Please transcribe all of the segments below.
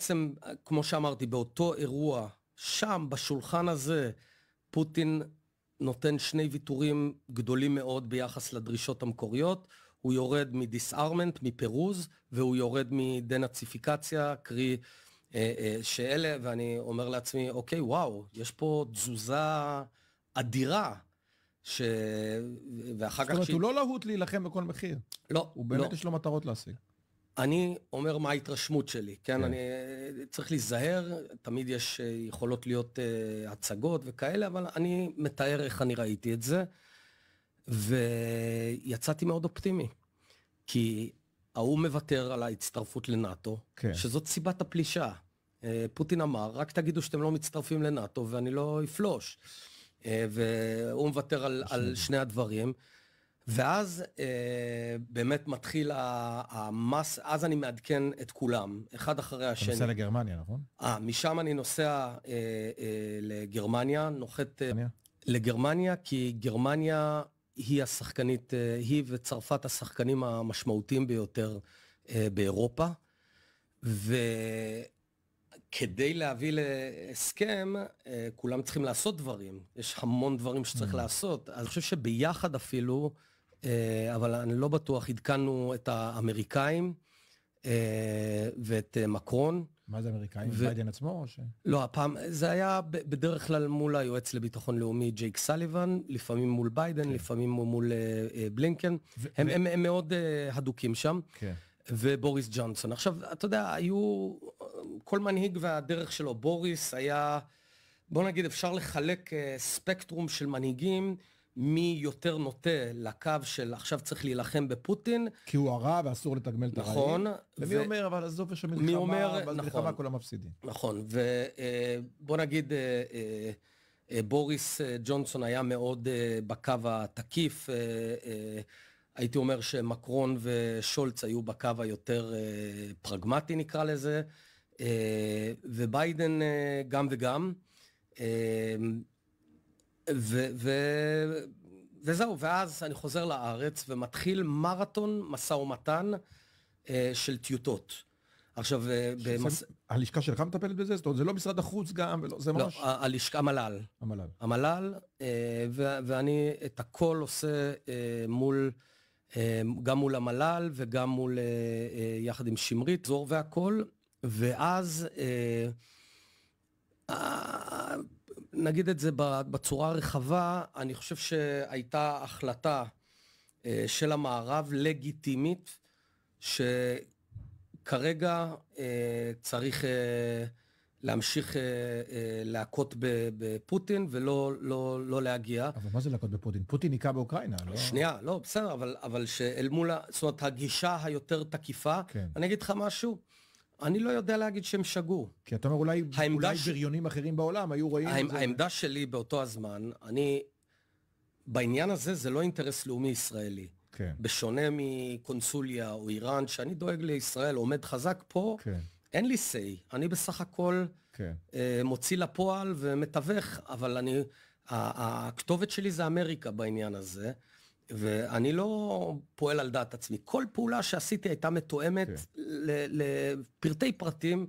בעצם, כמו שאמרתי, באותו אירוע, שם, בשולחן הזה, פוטין נותן שני ויתורים גדולים מאוד ביחס לדרישות המקוריות, הוא יורד מדיסארמנט, מפירוז, והוא יורד מדנאציפיקציה, קרי שאלה, ואני אומר לעצמי, אוקיי, וואו, יש פה תזוזה אדירה, ואחר כך... זאת אומרת, הוא לא להוט להילחם בכל מחיר. לא, הוא באמת יש לו מטרות להשיג. אני אומר מה ההתרשמות שלי, כן? אני צריך להיזהר, תמיד יש יכולות להיות הצגות וכאלה, אבל אני מתאר איך אני ראיתי את זה, ויצאתי מאוד אופטימי, כי הוא מוותר על ההצטרפות לנאטו, שזאת סיבת הפלישה. פוטין אמר, רק תגידו שאתם לא מצטרפים לנאטו, ואני לא אפלוש. והוא מוותר על שני הדברים, ואז באמת מתחיל המס, אז אני מעדכן את כולם, אחד אחרי השני. אתה נוסע לגרמניה, נכון? משם אני נוסע לגרמניה, נוחת לגרמניה, כי גרמניה היא השחקנית, היא וצרפת השחקנים המשמעותיים ביותר באירופה, וכדי להביא להסכם, כולם צריכים לעשות דברים, יש המון דברים שצריך לעשות, אז אני חושב שביחד אפילו, אבל אני לא בטוח, עדכנו את האמריקאים ואת מקרון. מה זה אמריקאים? ביידן עצמו או ש... לא, הפעם, זה היה בדרך כלל מול היועץ לביטחון לאומי ג'ייק סליבן, לפעמים מול ביידן, לפעמים מול בלינקן, הם מאוד הדוקים שם, ובוריס ג'ונסון. עכשיו, אתה יודע, היו, כל מנהיג והדרך שלו, בוריס היה, בוא נגיד, אפשר לחלק ספקטרום של מנהיגים, מי יותר נוטה לקו של עכשיו צריך להילחם בפוטין. כי הוא הרע ואסור לתגמל את הרעים. נכון. ומי אומר, אבל עזוב יש מלחמה, אבל מלחמה כולם מפסידים. נכון, ובוא נגיד, בוריס ג'ונסון היה מאוד בקו התקיף, הייתי אומר שמקרון ושולץ היו בקו היותר פרגמטי נקרא לזה, וביידן גם וגם, וזהו, ואז אני חוזר לארץ ומתחיל מרתון מסע ומתן של טיוטות. עכשיו, הלשכה שלך מטפלת בזה? זאת אומרת, זה לא משרד החוץ גם, זה ממש... לא, הלשכה, המל"ל. המל"ל, ואני את הכל עושה מול, גם מול המל"ל וגם מול, יחד עם שמרית, זור והכל, ואז... נגיד את זה בצורה הרחבה, אני חושב שהייתה החלטה של המערב לגיטימית, שכרגע צריך להמשיך להכות בפוטין ולא להגיע. אבל מה זה להכות בפוטין? פוטין ניקה באוקראינה, לא? שנייה, לא, בסדר, אבל שאל מול, זאת אומרת, הגישה היותר תקיפה, אני אגיד לך משהו, אני לא יודע להגיד שהם שגו. כי אתה אומר, אולי בריונים אחרים בעולם היו רואים... העמדה שלי באותו הזמן, בעניין הזה זה לא אינטרס לאומי ישראלי. בשונה מקונסוליה או איראן, שאני דואג לישראל, עומד חזק פה, אין לי say. אני בסך הכל מוציא לפועל ומתווך, אבל הכתובת שלי זה אמריקה בעניין הזה. ואני לא פועל על דעת עצמי. כל פעולה שעשיתי הייתה מתואמת לפרטי פרטים,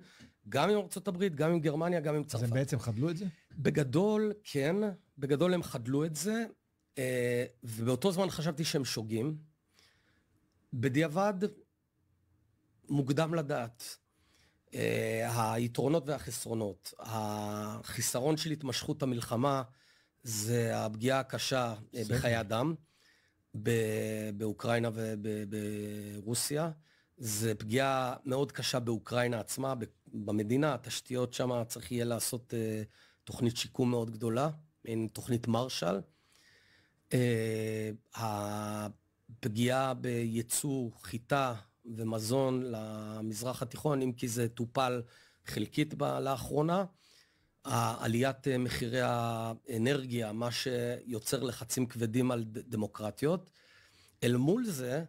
גם עם ארצות הברית, גם עם גרמניה, גם עם צרפת. אז הם בעצם חדלו את זה? בגדול, כן. בגדול הם חדלו את זה, ובאותו זמן חשבתי שהם שוגים. בדיעבד, מוקדם לדעת. היתרונות והחסרונות. החיסרון של התמשכות המלחמה, זה הפגיעה הקשה בחיי אדם. באוקראינה וברוסיה, זה פגיעה מאוד קשה באוקראינה עצמה, במדינה, התשתיות שם צריך יהיה לעשות תוכנית שיקום מאוד גדולה, עם תוכנית מרשל. הפגיעה בייצוא חיטה ומזון למזרח התיכון, אם כי זה טופל חלקית לאחרונה, העליית מחירי האנרגיה, מה שיוצר לחצים כבדים על דמוקרטיות. אל מול זה...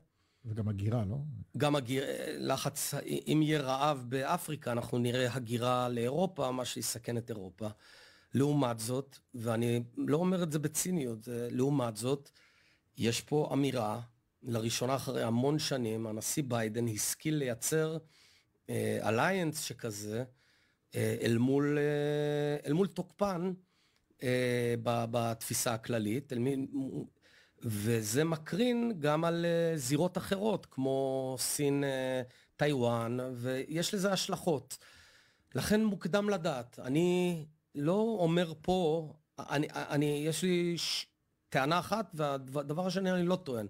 וגם הגירה, לא? גם לחץ, אם יהיה רעב באפריקה, אנחנו נראה הגירה לאירופה, מה שיסכן את אירופה. לעומת זאת, ואני לא אומר את זה בציניות, לעומת זאת, יש פה אמירה, לראשונה אחרי המון שנים, הנשיא ביידן השכיל לייצר אליינס שכזה, אל מול תוקפן בתפיסה הכללית, וזה מקרין גם על זירות אחרות, כמו סין, טיואן, ויש לזה השלכות. לכן מוקדם לדעת. אני לא אומר פה, יש לי טענה אחת, והדבר השני אני לא טוען.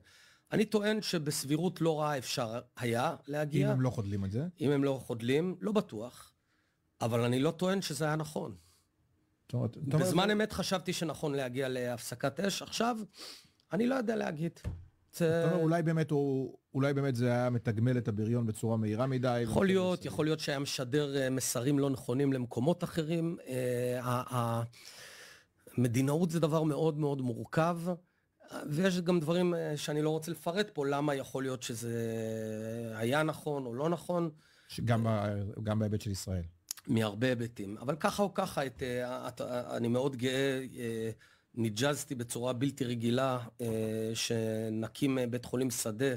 אני טוען שבסבירות לא רעה אפשר היה להגיע. אם הם לא חודלים את זה? אם הם לא חודלים, לא בטוח. אבל אני לא טוען שזה היה נכון. בזמן אמת חשבתי שנכון להגיע להפסקת אש. עכשיו, אני לא יודע להגיד. אולי באמת זה היה מתגמל את הבריון בצורה מהירה מדי. יכול להיות שהיה משדר מסרים לא נכונים למקומות אחרים. מדינאות זה דבר מאוד מאוד מורכב, ויש גם דברים שאני לא רוצה לפרט פה, למה יכול להיות שזה היה נכון או לא נכון. גם בהיבט של ישראל. מהרבה היבטים. אבל ככה או ככה, אני מאוד גאה, ניג'זתי בצורה בלתי רגילה, שנקים בית חולים שדה